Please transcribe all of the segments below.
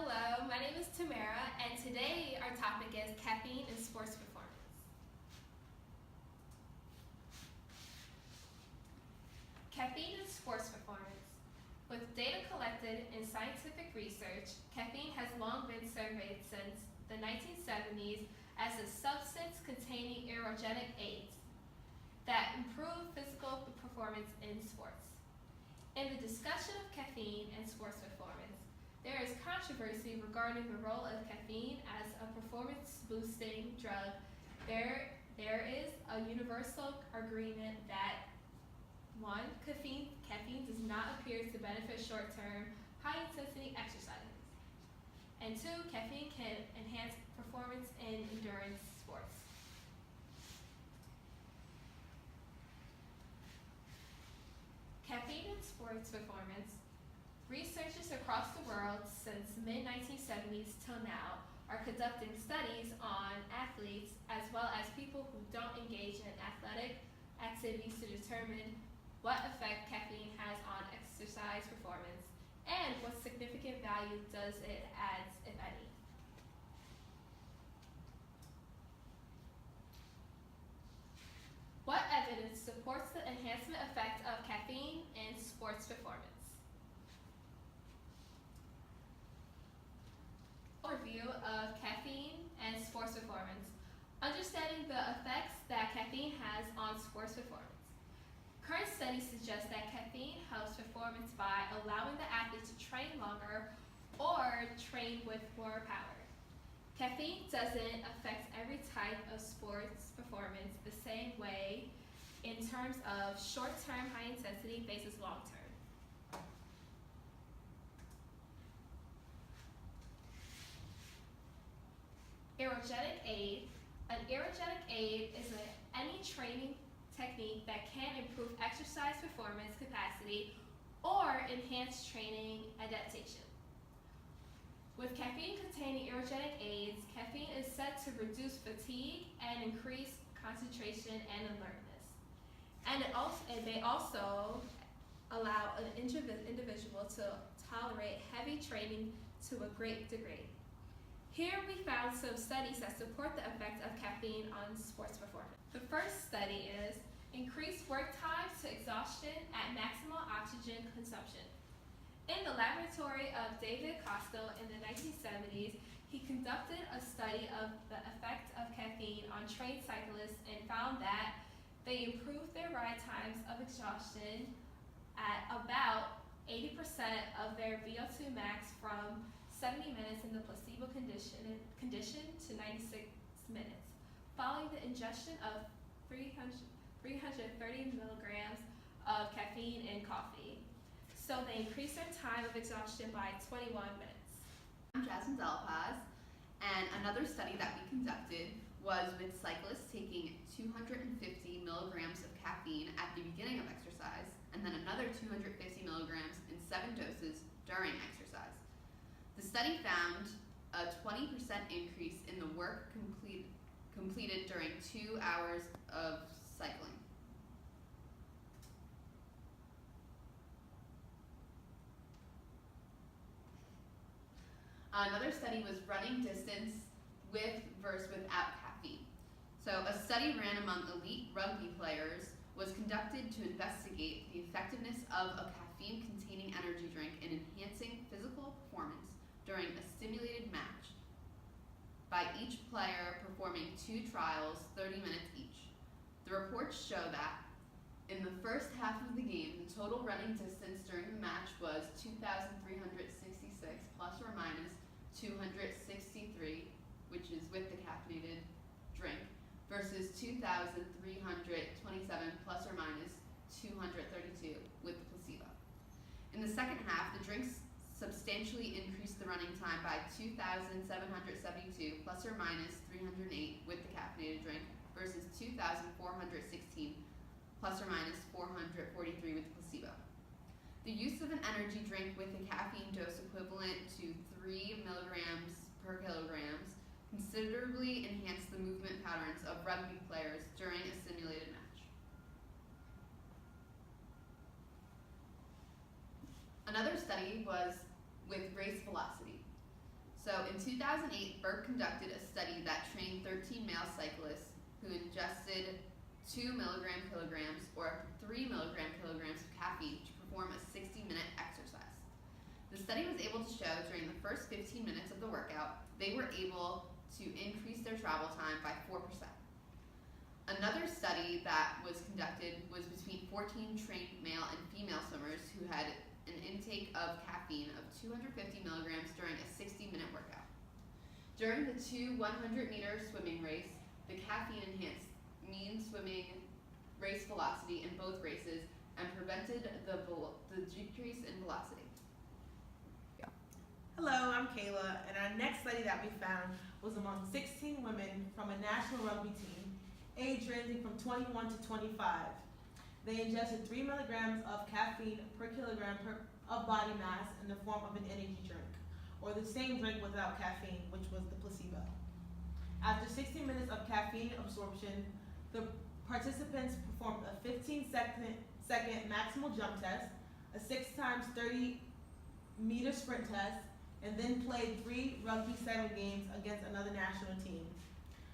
Hello, my name is Tamara, and today our topic is caffeine in sports performance. Caffeine in sports performance. With data collected in scientific research, caffeine has long been surveyed since the 1970s as a substance containing aerogenic aids that improve physical performance in sports. In the discussion of caffeine and sports performance, there is controversy regarding the role of caffeine as a performance-boosting drug. There is a universal agreement that 1. Caffeine does not appear to benefit short-term, high-intensity exercises. And 2. Caffeine can enhance performance in endurance sports. Caffeine in sports performance. Researchers across the world since the mid-1970s till now are conducting studies on athletes as well as people who don't engage in athletic activities to determine what effect caffeine has on exercise performance and what significant value does it add, if any. What evidence supports the enhancement effect of caffeine in sports performance? Overview of caffeine and sports performance. Understanding the effects that caffeine has on sports performance. Current studies suggest that caffeine helps performance by allowing the athlete to train longer or train with more power. Caffeine doesn't affect every type of sports performance the same way in terms of short-term high intensity versus long-term. Aerogenic aid. An aerogenic aid is any training technique that can improve exercise performance capacity or enhance training adaptation. With caffeine-containing aerogenic aids, caffeine is said to reduce fatigue and increase concentration and alertness. And they also allow an individual to tolerate heavy training to a great degree. Here we found some studies that support the effect of caffeine on sports performance. The first study is increased work time to exhaustion at maximal oxygen consumption. In the laboratory of David Costello in the 1970s, he conducted a study of the effect of caffeine on trained cyclists and found that they improved their ride times of exhaustion at about 80% of their VO2 max from 70 minutes in the placebo condition to 96 minutes, following the ingestion of 330 milligrams of caffeine in coffee. So they increased their time of exhaustion by 21 minutes. I'm Jasmine DeLaPaz, and another study that we conducted was with cyclists taking 250 milligrams of caffeine at the beginning of exercise, and then another 250 milligrams in 7 doses during exercise. The study found a 20% increase in the work completed during 2 hours of cycling. Another study was running distance with versus without caffeine. So a study ran among elite rugby players was conducted to investigate the effectiveness of a caffeine-containing energy drink in enhancing physical performance during a simulated match by each player performing 2 trials, 30 minutes each. The reports show that in the first half of the game, the total running distance during the match was 2,366 plus or minus 263, which is with the caffeinated drink, versus 2,327 plus or minus 232 with the placebo. In the second half, the drinks substantially increased the running time by 2,772 plus or minus 308 with the caffeinated drink versus 2,416 plus or minus 443 with the placebo. The use of an energy drink with a caffeine dose equivalent to 3 milligrams per kilograms considerably enhanced the movement patterns of rugby players during a simulated match. Another study was with race velocity. So in 2008, Burke conducted a study that trained 13 male cyclists who ingested 2 milligram kilograms or up to 3 milligram kilograms of caffeine to perform a 60-minute exercise. The study was able to show during the first 15 minutes of the workout, they were able to increase their travel time by 4%. Another study that was conducted was between 14 trained male and female swimmers who had an intake of caffeine of 250 milligrams during a 60-minute workout. During the 2 100-meter swimming race, the caffeine enhanced mean swimming race velocity in both races and prevented the decrease in velocity. Hello, I'm Kayla, and our next study that we found was among 16 women from a national rugby team, age ranging from 21 to 25. They ingested 3 milligrams of caffeine per kilogram of body mass in the form of an energy drink, or the same drink without caffeine, which was the placebo. After 60 minutes of caffeine absorption, the participants performed a 15-second maximal jump test, a 6 times 30-meter sprint test, and then played 3 rugby 7 games against another national team.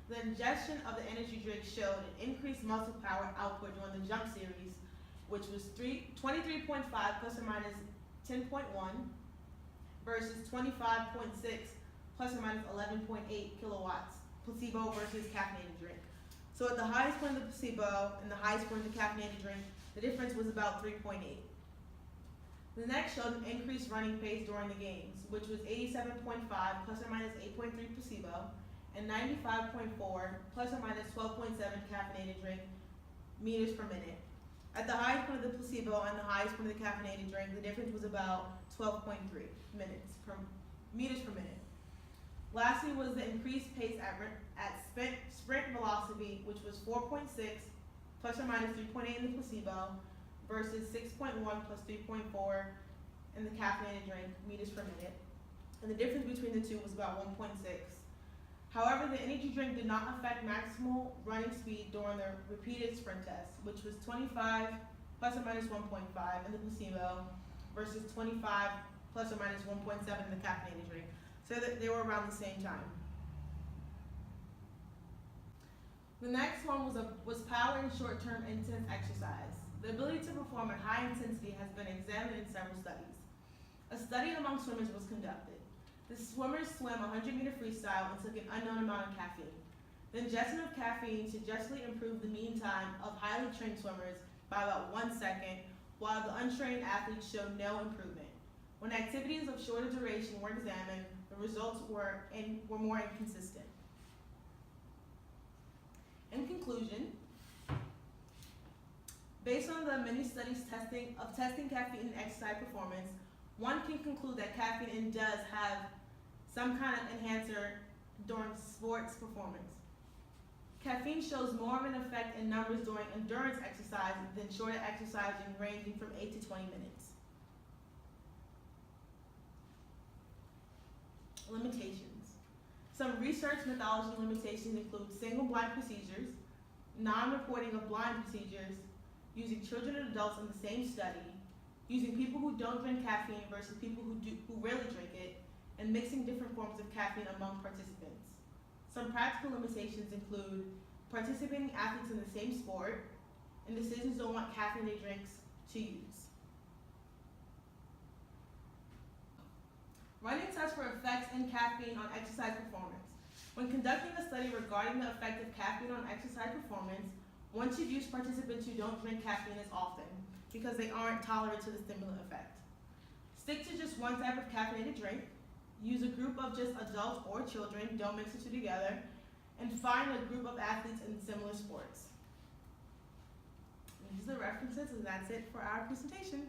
The ingestion of the energy drink showed an increased muscle power output during the jump series, which was 23.5 plus or minus 10.1 versus 25.6 plus or minus 11.8 kilowatts, placebo versus caffeinated drink. So at the highest point of the placebo and the highest point of the caffeinated drink, the difference was about 3.8. The next showed an increased running pace during the games, which was 87.5 plus or minus 8.3 placebo, and 95.4 plus or minus 12.7 caffeinated drink meters per minute. At the highest point of the placebo and the highest point of the caffeinated drink, the difference was about 12.3 meters per minute. Lastly was the increased pace at sprint velocity, which was 4.6 plus or minus 3.8 in the placebo versus 6.1 plus 3.4 in the caffeinated drink meters per minute. And the difference between the two was about 1.6. However, the energy drink did not affect maximal running speed during the repeated sprint test, which was 25 plus or minus 1.5 in the placebo versus 25 plus or minus 1.7 in the caffeinated drink. So that they were around the same time. The next one was power and short-term intense exercise. The ability to perform at high intensity has been examined in several studies. A study among swimmers was conducted. The swimmers swam a 100-meter freestyle and took an unknown amount of caffeine. The ingestion of caffeine suggestively improved the mean time of highly trained swimmers by about 1 second, while the untrained athletes showed no improvement. When activities of shorter duration were examined, the results were more inconsistent. In conclusion, based on the many studies testing caffeine in exercise performance, one can conclude that caffeine does have some kind of enhancer during sports performance. Caffeine shows more of an effect in numbers during endurance exercise than shorter exercising ranging from 8 to 20 minutes. Limitations. Some research methodology limitations include single blind procedures, non-reporting of blind procedures, using children and adults in the same study, using people who don't drink caffeine versus people who rarely drink it, and mixing different forms of caffeine among participants. Some practical limitations include participating athletes in the same sport and decisions on what caffeinated drinks to use. Running tests for effects in caffeine on exercise performance. When conducting a study regarding the effect of caffeine on exercise performance, one should use participants who don't drink caffeine as often because they aren't tolerant to the stimulant effect. Stick to just one type of caffeinated drink. Use a group of just adults or children, don't mix the two together, and find a group of athletes in similar sports. And these are the references, and that's it for our presentation.